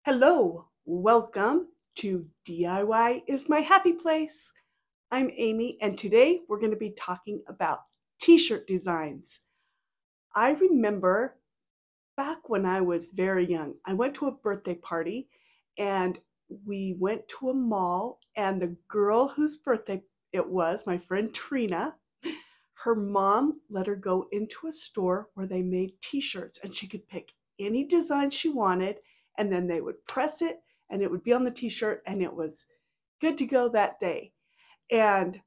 Hello, welcome to DIY is my happy place. I'm Amy, and today we're going to be talking about t-shirt designs. I remember back when I was very young, I went to a birthday party and we went to a mall, and the girl whose birthday it was, my friend Trina, her mom let her go into a store where they made t-shirts and she could pick any design she wanted, and then they would press it and it would be on the t-shirt and it was good to go that day. And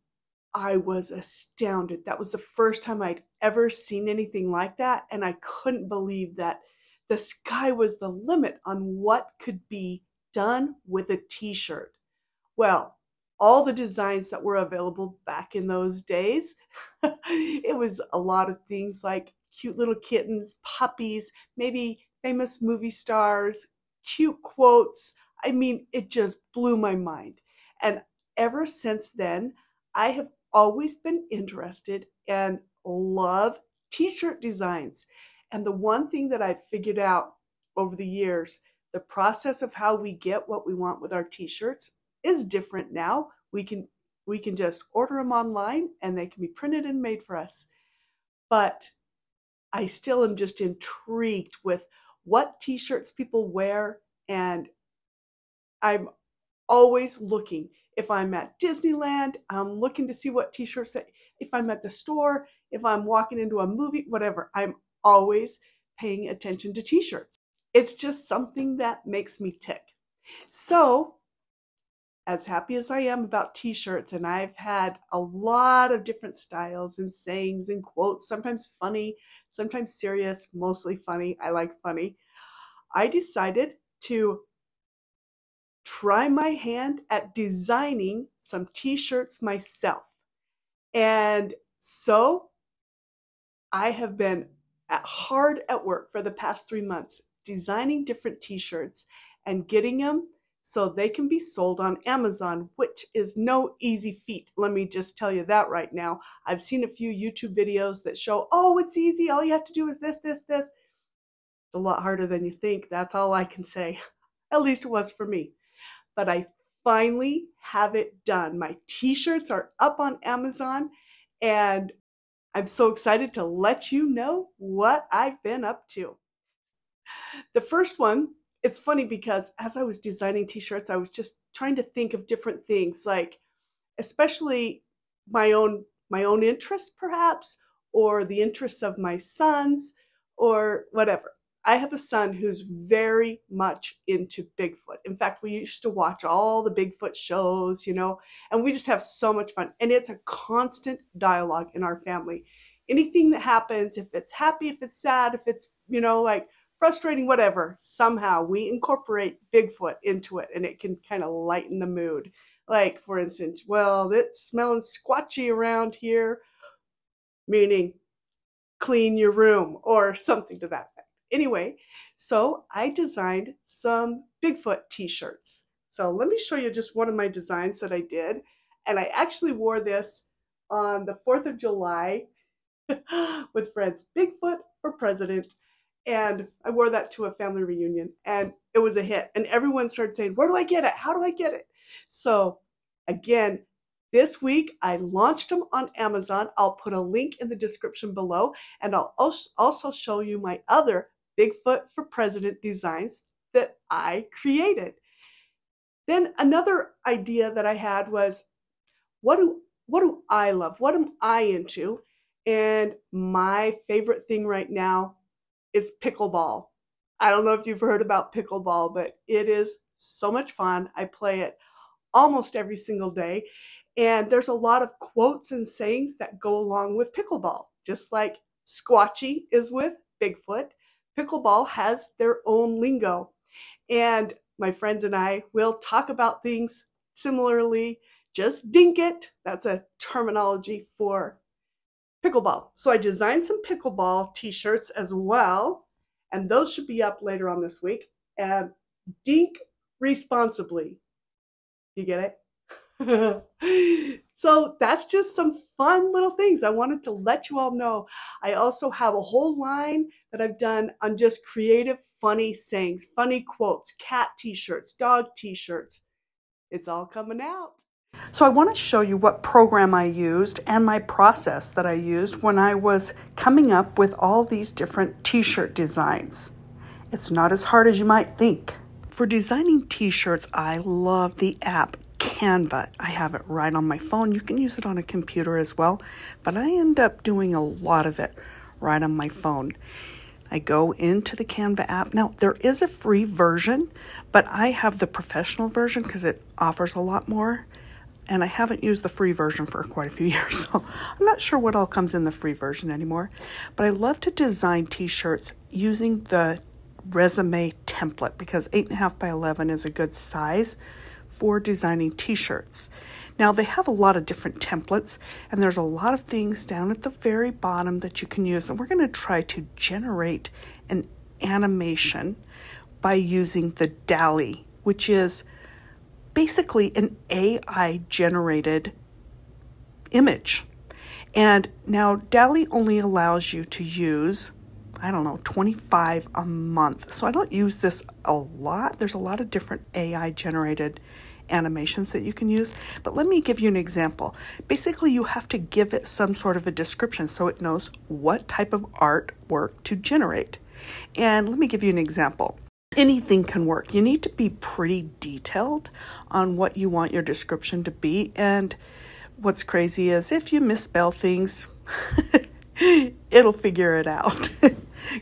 I was astounded. That was the first time I'd ever seen anything like that, and I couldn't believe that the sky was the limit on what could be done with a t-shirt. Well, all the designs that were available back in those days, it was a lot of things like cute little kittens, puppies, maybe famous movie stars, cute quotes. I mean, it just blew my mind. And ever since then, I have always been interested and love t-shirt designs. And the one thing that I've figured out over the years, the process of how we get what we want with our t-shirts is different now. We can just order them online and they can be printed and made for us. But I still am just intrigued with what t-shirts people wear, and I'm always looking. If I'm at Disneyland, I'm looking to see what t-shirts that, if I'm at the store, if I'm walking into a movie, whatever, I'm always paying attention to t-shirts. It's just something that makes me tick. So as happy as I am about t-shirts, and I've had a lot of different styles and sayings and quotes, sometimes funny, sometimes serious, mostly funny. I like funny. I decided to try my hand at designing some t-shirts myself. And so I have been hard at work for the past 3 months designing different t-shirts and getting them so they can be sold on Amazon, which is no easy feat. Let me just tell you that right now. I've seen a few YouTube videos that show, oh, it's easy. All you have to do is this, this, this. It's a lot harder than you think. That's all I can say. At least it was for me. But I finally have it done. My t-shirts are up on Amazon, and I'm so excited to let you know what I've been up to. The first one, it's funny because as I was designing t-shirts, I was just trying to think of different things, like especially my own interests perhaps, or the interests of my sons, or whatever. I have a son who's very much into Bigfoot. In fact, we used to watch all the Bigfoot shows, and we just have so much fun. And it's a constant dialogue in our family. Anything that happens, if it's happy, if it's sad, if it's, like frustrating, whatever, somehow we incorporate Bigfoot into it and it can kind of lighten the mood. Like, for instance, well, it's smelling squatchy around here, meaning clean your room or something to that effect. Anyway, so I designed some Bigfoot t-shirts. So let me show you just one of my designs that I did. And I actually wore this on the 4th of July with friends. Bigfoot for president. And I wore that to a family reunion and it was a hit. And everyone started saying, where do I get it? How do I get it? So again, this week I launched them on Amazon. I'll put a link in the description below, and I'll also show you my other Bigfoot for President designs that I created. Then another idea that I had was, what do I love? What am I into? And my favorite thing right now is pickleball. I don't know if you've heard about pickleball, but it is so much fun. I play it almost every single day. And there's a lot of quotes and sayings that go along with pickleball. Just like Squatchy is with Bigfoot, pickleball has their own lingo. And my friends and I will talk about things similarly. Just dink it. That's a terminology for pickleball. So I designed some pickleball t-shirts as well, and those should be up later on this week. And dink responsibly. You get it? So that's just some fun little things I wanted to let you all know. I also have a whole line that I've done on just creative, funny sayings, funny quotes, cat t-shirts, dog t-shirts. It's all coming out. So I want to show you what program I used and my process that I used when I was coming up with all these different t-shirt designs. It's not as hard as you might think. For designing t-shirts, I love the app Canva. I have it right on my phone. You can use it on a computer as well, but I end up doing a lot of it right on my phone. I go into the Canva app. Now, there is a free version, but I have the professional version because it offers a lot more, and I haven't used the free version for quite a few years, so I'm not sure what all comes in the free version anymore. But I love to design t-shirts using the resume template because 8.5 by 11 is a good size for designing t-shirts. Now they have a lot of different templates and there's a lot of things down at the very bottom that you can use, and we're going to try to generate an animation by using the DALL-E, which is basically an AI generated image. And now DALL-E only allows you to use 25 a month. So I don't use this a lot. There's a lot of different AI generated animations that you can use, but let me give you an example. Basically, you have to give it some sort of a description so it knows what type of artwork to generate. And let me give you an example. Anything can work. You need to be pretty detailed on what you want your description to be. And what's crazy is if you misspell things, it'll figure it out.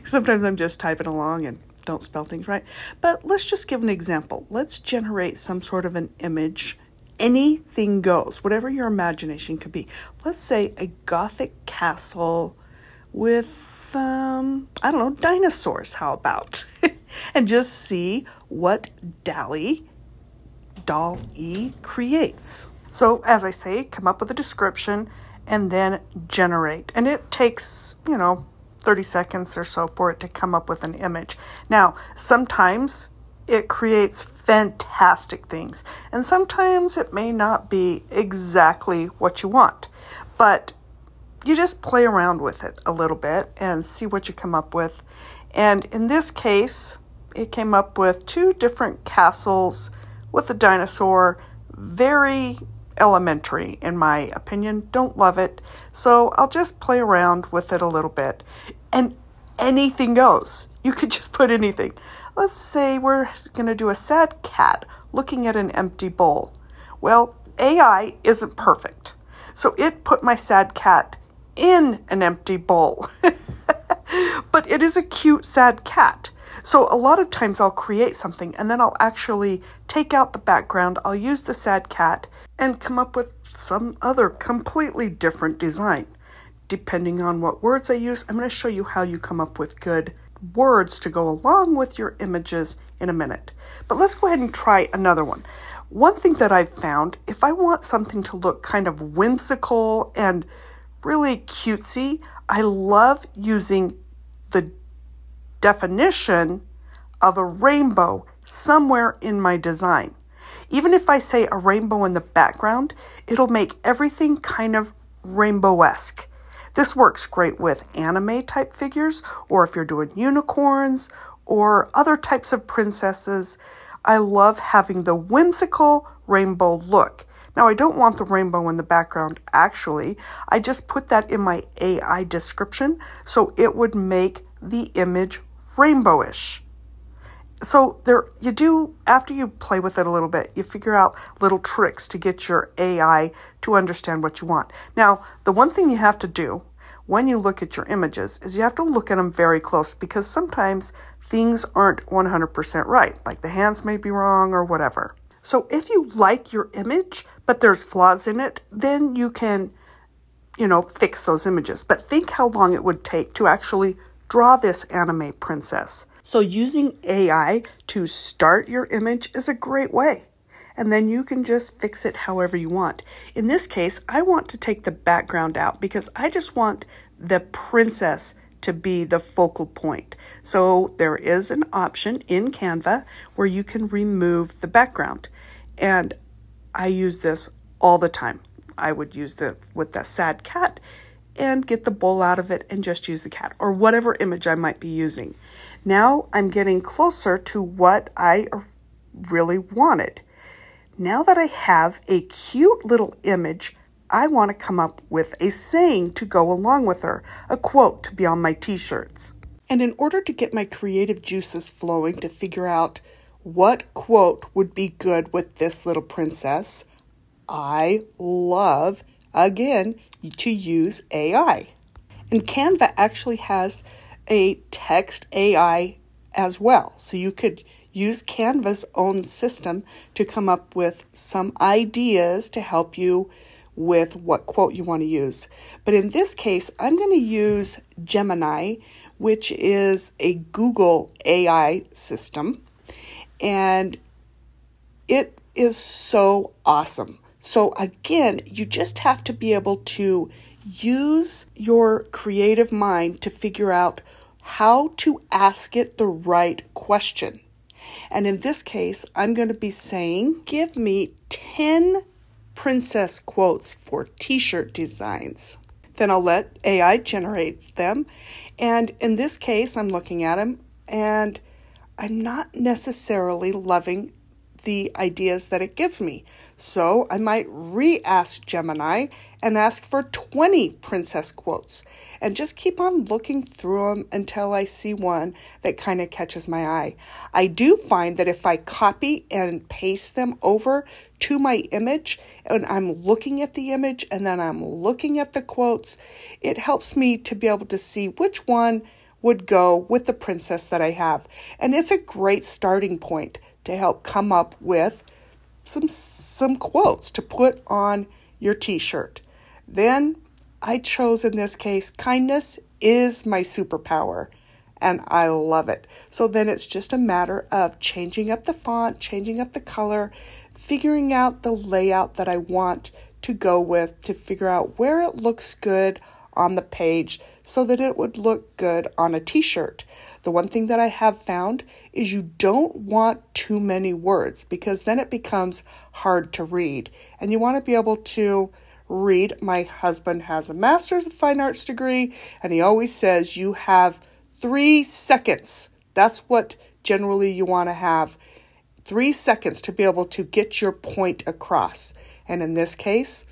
Sometimes I'm just typing along and don't spell things right. But let's just give an example. Let's generate some sort of an image. Anything goes, whatever your imagination could be. Let's say a Gothic castle with, dinosaurs. How about? And just see what DALL-E creates. So as I say, come up with a description and then generate. And it takes, 30 seconds or so for it to come up with an image. Now, sometimes it creates fantastic things, and sometimes it may not be exactly what you want, but you just play around with it a little bit and see what you come up with. And in this case, it came up with 2 different castles with a dinosaur. Very elementary in my opinion. Don't love it. So I'll just play around with it a little bit. And anything goes. You could just put anything. Let's say we're going to do a sad cat looking at an empty bowl. Well, AI isn't perfect. So it put my sad cat in an empty bowl. But it is a cute sad cat. So a lot of times I'll create something and then I'll actually take out the background. I'll use the sad cat and come up with some other completely different design. Depending on what words I use, I'm going to show you how you come up with good words to go along with your images in a minute. But let's go ahead and try another one. One thing that I've found, if I want something to look kind of whimsical and really cutesy, I love using the definition of a rainbow somewhere in my design. Even if I say a rainbow in the background, it'll make everything kind of rainbow-esque. This works great with anime type figures, or if you're doing unicorns or other types of princesses. I love having the whimsical rainbow look. Now, I don't want the rainbow in the background, actually. I just put that in my AI description, so it would make the image rainbowish. So after you play with it a little bit, you figure out little tricks to get your AI to understand what you want. Now, the one thing you have to do when you look at your images is you have to look at them very close, because sometimes things aren't 100% right, like the hands may be wrong or whatever. So if you like your image, but there's flaws in it, then you can, fix those images. But think how long it would take to actually draw this anime princess. So using AI to start your image is a great way. And then you can just fix it however you want. In this case, I want to take the background out because I just want the princess to be the focal point. So there is an option in Canva where you can remove the background. And I use this all the time. I would use with the sad cat and get the bowl out of it and just use the cat or whatever image I might be using. Now I'm getting closer to what I really wanted. Now that I have a cute little image, I want to come up with a saying to go along with her, a quote to be on my t-shirts. And in order to get my creative juices flowing to figure out what quote would be good with this little princess, I love, again, to use AI. And Canva actually has a text AI as well. So you could use Canva's own system to come up with some ideas to help you with what quote you want to use. But in this case, I'm going to use Gemini, which is a Google AI system. And it is so awesome. So again, you just have to be able to use your creative mind to figure out how to ask it the right question. And in this case, I'm going to be saying, give me 10 princess quotes for t-shirt designs. Then I'll let AI generate them. And in this case, I'm looking at them and I'm not necessarily loving the ideas that it gives me. So I might re-ask Gemini and ask for 20 princess quotes and just keep on looking through them until I see one that kind of catches my eye. I do find that if I copy and paste them over to my image and I'm looking at the image and then I'm looking at the quotes, it helps me to be able to see which one would go with the princess that I have. And it's a great starting point to help come up with some quotes to put on your t-shirt. Then I chose in this case, kindness is my superpower, and I love it. So then it's just a matter of changing up the font, changing up the color, figuring out the layout that I want to go with to figure out where it looks good on the page so that it would look good on a t-shirt. The one thing that I have found is you don't want too many words because then it becomes hard to read. And you want to be able to read. My husband has a master's of fine arts degree and he always says you have 3 seconds. That's what generally you want to have. 3 seconds to be able to get your point across. And in this case,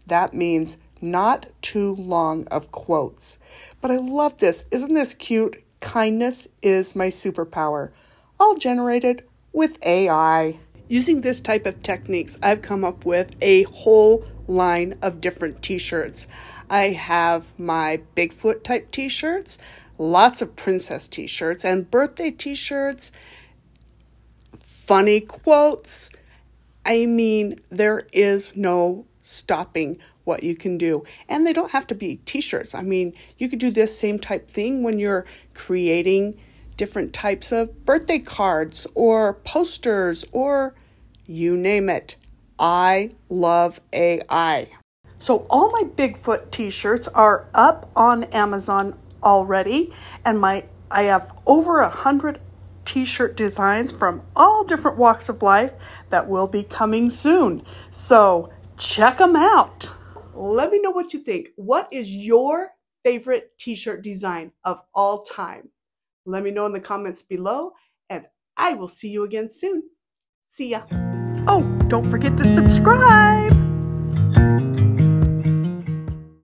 that means not too long of quotes. But I love this. Isn't this cute? Kindness is my superpower. All generated with AI. Using this type of techniques, I've come up with a whole line of different t-shirts. I have my Bigfoot type t-shirts, lots of princess t-shirts and birthday t-shirts, funny quotes. I mean, there is no stopping what you can do. And they don't have to be t-shirts. I mean, you could do this same type thing when you're creating different types of birthday cards or posters or you name it. I love AI. So all my Bigfoot t-shirts are up on Amazon already, and I have over 100 t-shirt designs from all different walks of life that will be coming soon. So check them out. Let me know what you think. What is your favorite t-shirt design of all time? Let me know in the comments below, and I will see you again soon. See ya. Oh, don't forget to subscribe.